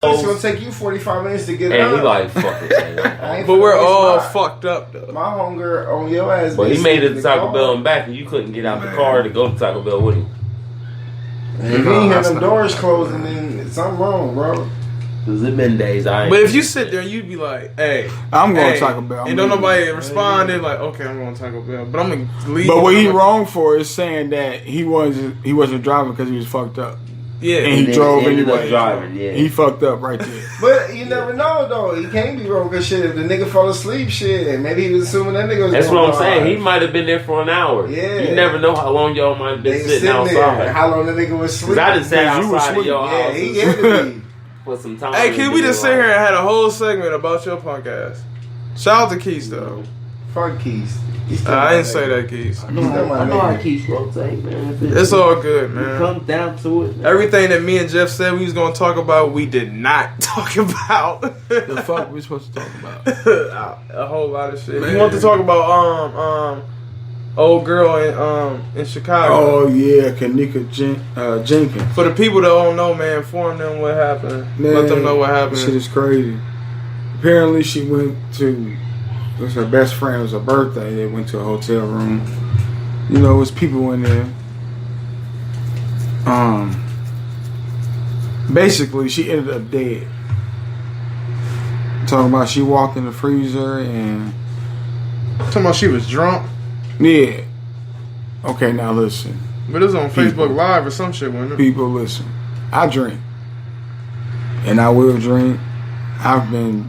It's gonna take you 45 minutes to get And up. he like, fuck it, man. But we're all fucked up though. My hunger on your ass. But he made it to Taco Bell and back, and you couldn't get out the car to go to Taco Bell with him. If you ain't hear them doors closing, then something wrong, bro. Cause it been days But if you sit there, you'd be like, "Hey, I'm going to Taco Bell." And don't nobody respond. They're like, "Okay, I'm going to Taco Bell," but I'm gonna leave. But what he wrong for is saying that he wasn't driving because he was fucked up. Yeah, and he drove anyway. Driving, yeah. He fucked up right there. But you never know though. He can't be wrong because shit. If the nigga fell asleep, shit, maybe he was assuming that nigga was. That's gonna what I'm saying. drive. He might have been there for an hour. Yeah. You never know how long y'all might have been sitting outside. There. How long the nigga was sleeping? Cause I just sat outside of your house. Yeah, he had to be. For some time. Hey, can we just sit here and had a whole segment about your punk ass? Shout out to Keith though. Fuck Keith. I didn't say that, Keith. I know how Keith rotate, man. It's all good, man. It comes down to it. Man. Everything that me and Jeff said we was gonna talk about, we did not talk about. The fuck we supposed to talk about? A whole lot of shit. Man. You want to talk about old girl in Chicago? Oh yeah, Kanika Jenkins. For the people that don't know, man, inform them what happened. Man, let them know what happened. Shit is crazy. Apparently, she went to. It was her best friend. It was her birthday. They went to a hotel room. You know, it was people in there. Basically, she ended up dead. Talking about she walked in the freezer and. Talking about she was drunk. Yeah. Okay, now listen. But it was on Facebook Live or some shit, wasn't it? People, listen. I drink. And I will drink. I've been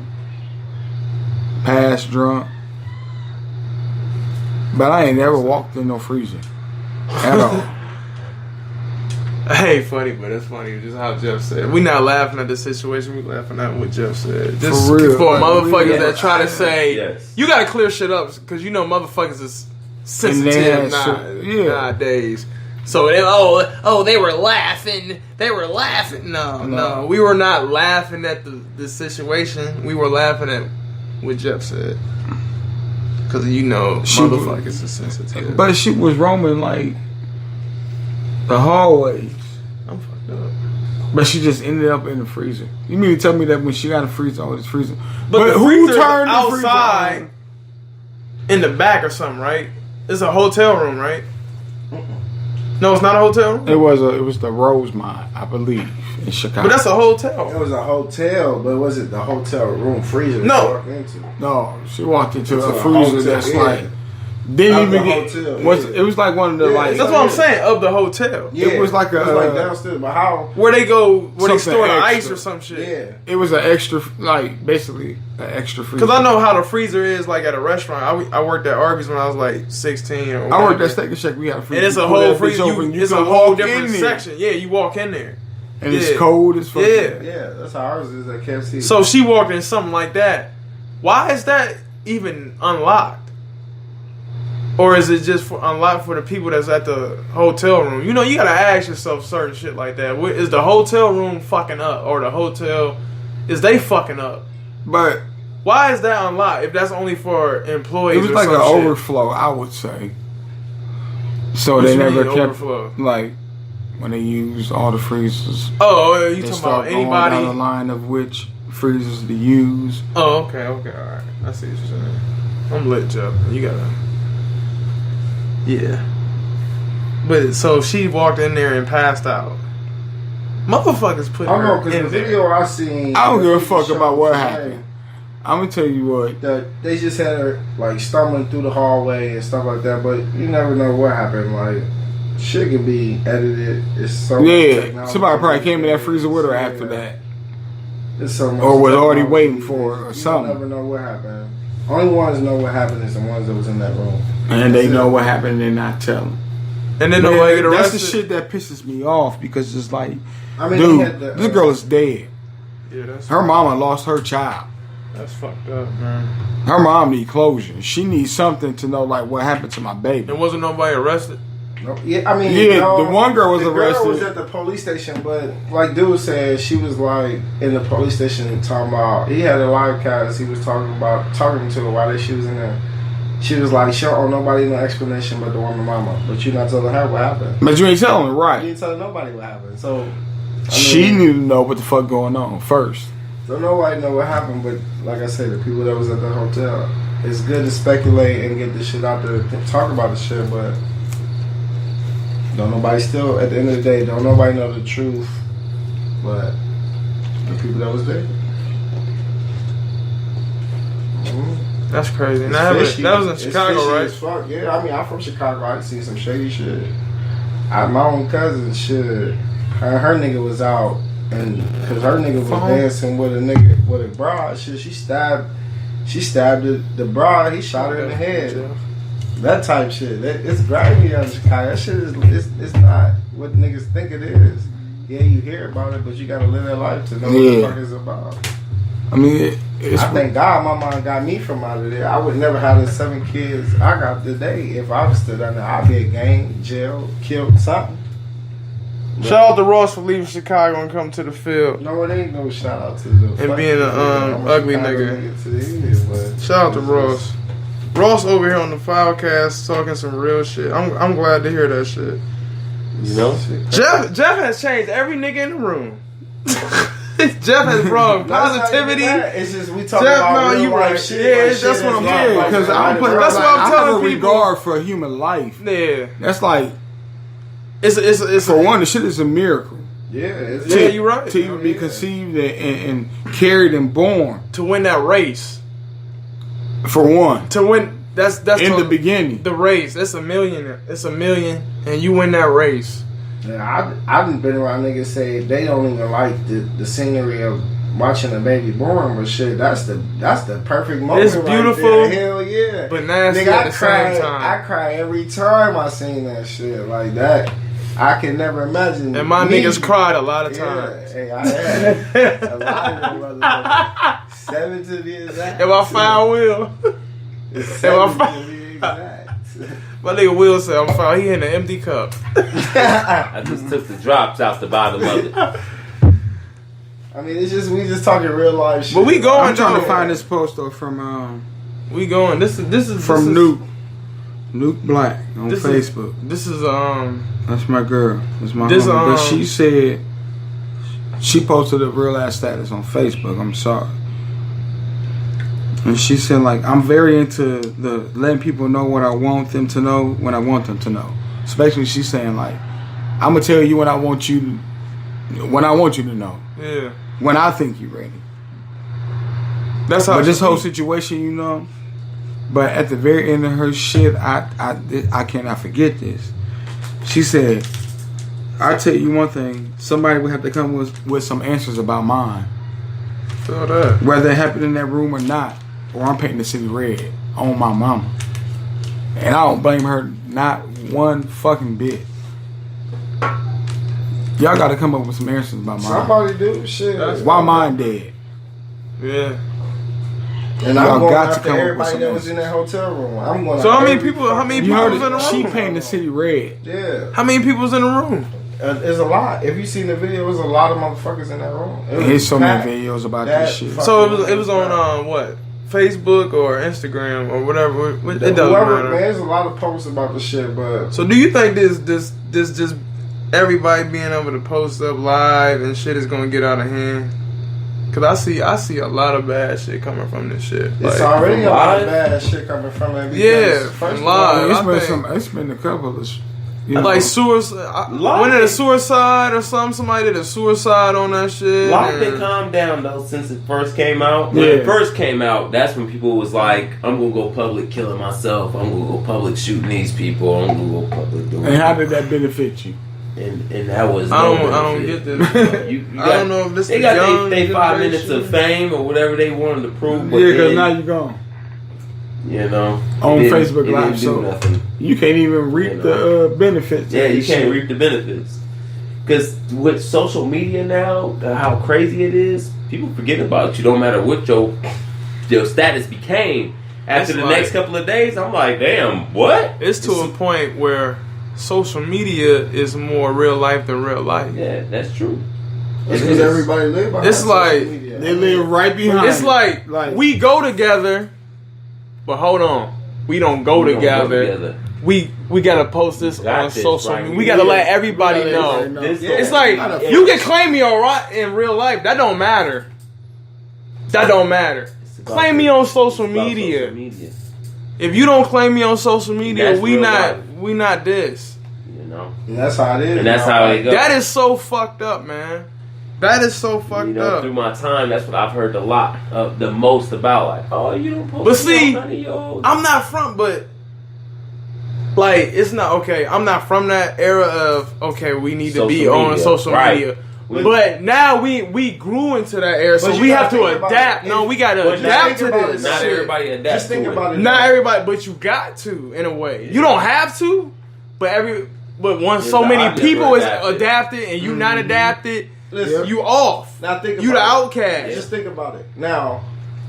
past drunk. But I ain't never walked in no freezer. At all. I ain't funny, but it's funny just how Jeff said. We not laughing at this situation. We laughing at what Jeff said. Just for real. For motherfuckers that try to say, yes. You got to clear shit up because you know motherfuckers is sensitive nowadays. So they were laughing. They were laughing. No, we were not laughing at the situation. We were laughing at what Jeff said. Because motherfuckers is sensitive. But she was roaming like the hallways. I'm fucked up. But she just ended up in the freezer. You mean to tell me that when she got a freezer, all this freezer? But the who freezer turned the outside freezer on? In the back or something, right? It's a hotel room, right? No, it's not a hotel room? It was the Rosemont, I believe, in Chicago. But that's a hotel. It was a hotel, but was it the hotel room freezer? No. No, she walked into It's a a freezer hotel, that's yeah. like didn't Of even the get. hotel, It was like one of the like. That's what I'm saying, of the hotel. Yeah, It was like it was like downstairs, but how? Where they go, where they Something store the extra. ice or some shit. Yeah. It was an extra, like basically an extra freezer. Because I know how the freezer is like at a restaurant. I worked at Arby's when I was like 16 or I worked at Steak and Shake. We had a freezer. And it's a You pull whole that bitch freezer. open, It's a can whole walk different in there. section. Yeah, you walk in there. And it's cold as fuck. Yeah. Yeah, that's how ours is at KFC. So she walked in something like that. Why is that even unlocked? Or is it just unlocked for the people that's at the hotel room? You gotta ask yourself certain shit like that. Is the hotel room fucking up? Or the hotel, is they fucking up? But why is that unlocked if that's only for employees? it was or like some an shit? overflow, I would say. So What they you never mean, kept overflow? like when they used all the freezers. Oh, you They talking start about going down the anybody? line of which freezers to use. Oh, okay, all right. I see what you're saying. I'm lit, Jeff. You gotta. Yeah. But so she walked in there and passed out. Motherfuckers put I don't know, her because in the there. video I seen. I don't give a fuck showed about what today happened. I'm gonna tell you what. that they just had her like stumbling through the hallway and stuff like that, but you never know what happened. Like shit can be edited. It's so much Yeah, technology. somebody probably came in that freezer with her after Yeah. that. It's so much Or was already technology. waiting for her or You something. never know what happened. Only ones know what happened is the ones that was in that room. And they That's know it. what happened and they're not telling. And then Man, nobody get that's arrested. the shit that pisses me off because it's like, I mean, dude, they had the, this girl is dead. Yeah, that's Her mama lost her child. fucked up, man. Her mom need closure. She needs something to know like what happened to my baby. And wasn't nobody arrested? No, yeah, I mean, Yeah, no, the one girl was the arrested. girl was at the police station, but like dude said, she was like in the police station talking about. He had a live cast. He was talking to her while she was in there. She was like, "She don't owe nobody no explanation but the woman mama." But you not telling her what happened. But you ain't telling her, You right? didn't tell nobody what happened. So She needed to know what the fuck going on first. Don't nobody know what happened, but like I said, the people that was at the hotel, it's good to speculate and get this shit out there, talk about the shit, but don't nobody still, at the end of the day, don't nobody know the truth, but the people that was there. That's crazy. That was in Chicago, right? Fuck. Yeah, I mean, I'm from Chicago. I seen some shady shit. My own cousin, shit, her nigga was out, and because her nigga was dancing with a broad, shit, she stabbed the broad, he shot her in the head. That type shit. It's grimy out in Chicago. That shit it's not what niggas think it is. Yeah, you hear about it, but you gotta live that life to know what the fuck it's about. I mean, I thank God my mom got me from out of there. I would never have the 7 kids I got today if I was still down there. I'd be a gang, jail, killed, something. Shout out to Ross for leaving Chicago and coming to the field. No, it ain't no shout out to the and being an ugly nigga. Shout out to Ross. Ross over here on the Fowlcast talking some real shit. I'm glad to hear that shit. You know, Jeff has changed every nigga in the room. Jeff has brought positivity. It's just we talking about real life shit. Yeah, that's what I'm saying. Because that's what I'm telling people. Regard for human life. Yeah, that's like it's for one, the shit is a miracle. Yeah, you're right. To even be conceived and carried and born to win that race. For one, to win that's in the beginning the race. It's a million, and you win that race. Yeah, I've been around niggas say they don't even like the scenery of watching a baby born, but shit, that's the perfect moment. It's beautiful. Right there. Hell yeah. But nasty nigga, at the same time. I cry every time I seen that shit like that. I can never imagine. And my niggas cried a lot of times. Hey, I had a lot of them motherfuckers. 7 to be exact. If I find Will. If I find to be exact. My nigga Will said I'm fine. He in an empty cup. I just took the drops out the bottom of it. I mean, it's just we just talking real life shit. But we going. I'm trying to find this post though from we going. This is from Nuke Black on Facebook. This is That's my girl. That's my homie. But she said she posted a real ass status on Facebook. I'm sorry. And she said, like, I'm very into the letting people know what I want them to know when I want them to know. So basically, she's saying, like, I'm gonna tell you when I want you to know. Yeah. When I think you're ready. That's how. But this whole situation, you know. But at the very end of her shit, I cannot forget this. She said, "I tell you one thing. Somebody would have to come with some answers about mine. Feel that. Whether it happened in that room or not." Or I'm painting the city red on my mama. And I don't blame her not one fucking bit. Y'all gotta come up with some answers about mine. Somebody do shit. Why mine dead? Yeah. And I'm going after everybody that was in that hotel room. I'm going. So how many people was in the room? She painted the city red. Yeah. How many people was in the room? There's a lot. If you seen the video, there's a lot of motherfuckers in that room. There's so many videos about this shit. So it was on what? Facebook or Instagram or whatever. It doesn't matter. Man, there's a lot of posts about the shit, but so do you think this just everybody being able to post up live and shit is gonna get out of hand? Cause I see a lot of bad shit coming from this shit. It's already a lot of bad shit coming from it. Yeah, from live. It's been a couple of. Like suicide, when it a suicide or something, somebody did a suicide on that shit. A lot been calmed down though since it first came out. When it first came out, that's when people was like, "I'm gonna go public killing myself. I'm gonna go public shooting these people. I'm gonna go public doing." And how did that benefit you? And that was I don't get this. I don't know if this. They got they 5 minutes of fame or whatever they wanted to prove. But yeah, because now you're gone. You know, on Facebook Live, so you can't even reap the benefits. Yeah, you can't reap the benefits because with social media now, how crazy it is, people forget about you. Don't matter what your status became after the next couple of days. I'm like, damn, what? It's to a point where social media is more real life than real life. Yeah, that's true. It's because everybody live behind it's like media. They live right behind. It's like we go together. But hold on, we don't go together. we gotta post this on social media. We gotta let everybody know. It's like you can claim me alright in real life. That don't matter. That don't matter. Claim me on social media. If you don't claim me on social media, we not this. You know, and that's how it is. And that's how it goes. That is so fucked up, man. That is so fucked up. Through my time, that's what I've heard the most about. Like, oh, you don't post. But see, I'm not from, but like, it's not okay. I'm not from that era of okay. We need to be on social media. But now we grew into that era, so we have to adapt. No, we got to adapt to this. Not shit. everybody adapts. Just think about it. Not everybody, but you got to in a way. You don't have to, but once so many people is adapted and you not adapted, listen, you off. Now think about you the outcast. Just think about it. Now,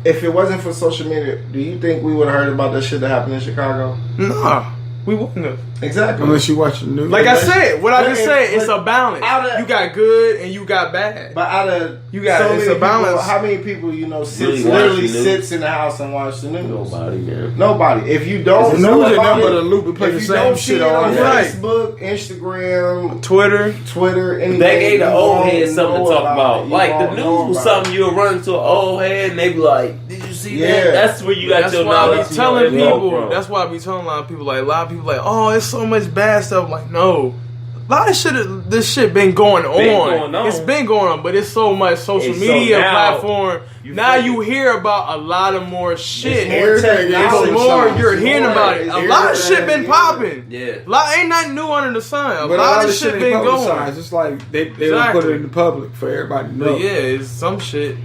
if it wasn't for social media, do you think we would have heard about that shit that happened in Chicago? Nah. We wouldn't have. Exactly. Unless you watch the news. Like I said, what I just said, it's a balance. You got good and you got bad. But out of you got it's a balance. People, how many people literally sits in the house and watch the news? Nobody, man. Nobody. If you don't, the news is nothing but a loop and play the same shit on right. Facebook, Instagram, Twitter, anything. They gave the old head something to talk about. Like the news was something you'll run into an old head and they be like, "Did you see that?" That's where you got your knowledge. That's why I be telling people. That's why I be telling a lot of people. Like a lot of people, like, "Oh, it's so much bad stuff." Like, no. A lot of shit, this shit been going on. It's been going on, but it's so much social media platform. Now you hear about a lot of more shit. It's more you're hearing about it. A lot of shit been popping. Yeah. Ain't nothing new under the sun. But a lot of shit been going. It's like they don't put it in the public for everybody to know. But yeah, it's some shit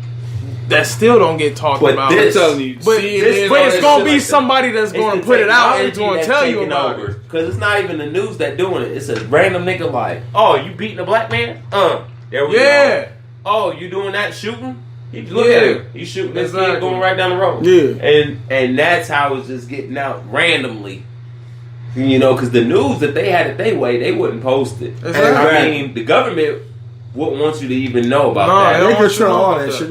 that still don't get talked about. But it's gonna be somebody that's gonna put it out and gonna tell you about it. Because it's not even the news that doing it. It's a random nigga like, "Oh, you beating a black man? There we go. Oh, you doing that shooting? Look at him. He's shooting this kid going right down the road. Yeah. And that's how it's just getting out randomly. You know, because the news, if they had it their way, they wouldn't post it. Exactly. I mean, the government wouldn't want you to even know about that. They control all that shit.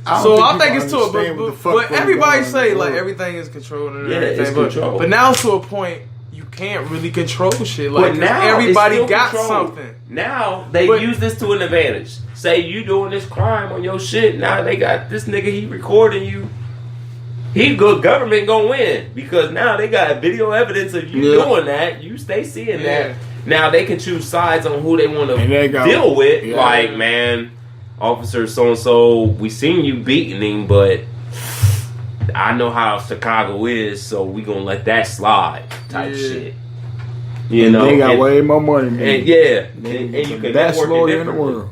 I think it's to it, but everybody say like everything is controlled and everything. It's controlled. But now to a point, you can't really control shit. Like but now everybody got controlled. Something. Now they use this to an advantage. Say you doing this crime on your shit. Now they got this nigga. He recording you. Government gonna win because now they got video evidence of you doing that. You stay seeing that. Now they can choose sides on who they want to deal with. Yeah. Like, man, officer so and so, we seen you beating him, but I know how Chicago is, so we gonna let that slide. Type shit. You know, they got way more money. And you can network it in the world.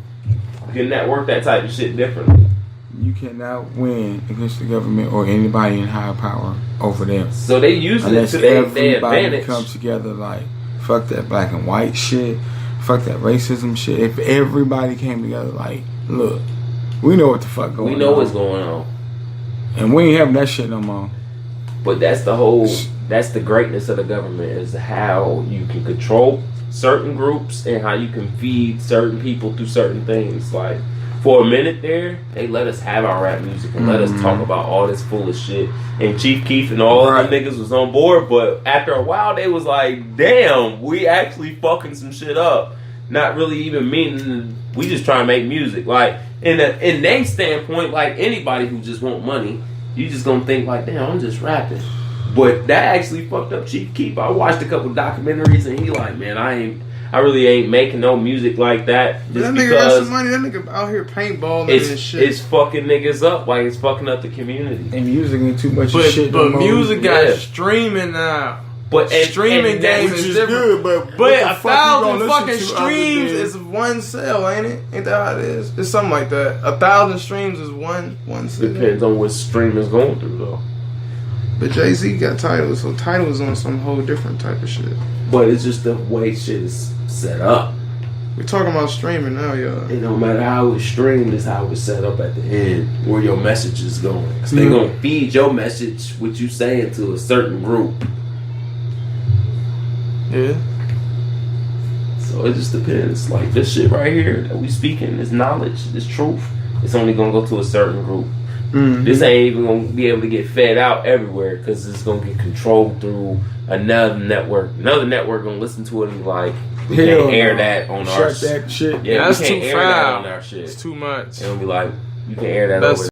You can network that type of shit differently. You cannot win against the government or anybody in higher power over them. So they use it to their advantage. Come together like, fuck that black and white shit, fuck that racism shit. If everybody came together like, look, we know what the fuck going on. We know what's going on. And we ain't having that shit no more. But that's the greatness of the government, is how you can control certain groups and how you can feed certain people through certain things. Like, for a minute there, they let us have our rap music and let us talk about all this foolish shit. And Chief Keef and all of the niggas was on board, but after a while, they was like, damn, we actually fucking some shit up. Not really even meaning, we just trying to make music. Like, in their standpoint, like anybody who just want money, you just gonna think like, damn, I'm just rapping. But that actually fucked up Chief Keef. I watched a couple documentaries and he like, man, I really ain't making no music like that. Just that nigga got some money. That nigga out here paintballing and shit. It's fucking niggas up. Like, it's fucking up the community. And music ain't too much shit. But music got streaming now. But streaming games is different. Good, but 1,000 fucking streams is one sale, ain't it? Ain't that how it is? It's something like that. 1,000 streams is one sale. Depends on what stream is going through, though. But Jay-Z got Tidal, so Tidal was on some whole different type of shit. But it's just the way shit is set up. We're talking about streaming now, y'all. It no matter how it's streamed, is how it's set up at the end, where your message is going. Because they're going to feed your message, what you saying, to a certain group. Yeah. So it just depends. Like, this shit right here that we speaking, this knowledge, this truth, it's only going to go to a certain group. This ain't even gonna be able to get fed out everywhere because it's gonna get controlled through another network. Another network gonna listen to it and be like, we can't air that on our shit. Yeah, that's we can't too air foul. that on our shit. It's too much. And it'll be like, you can air that over.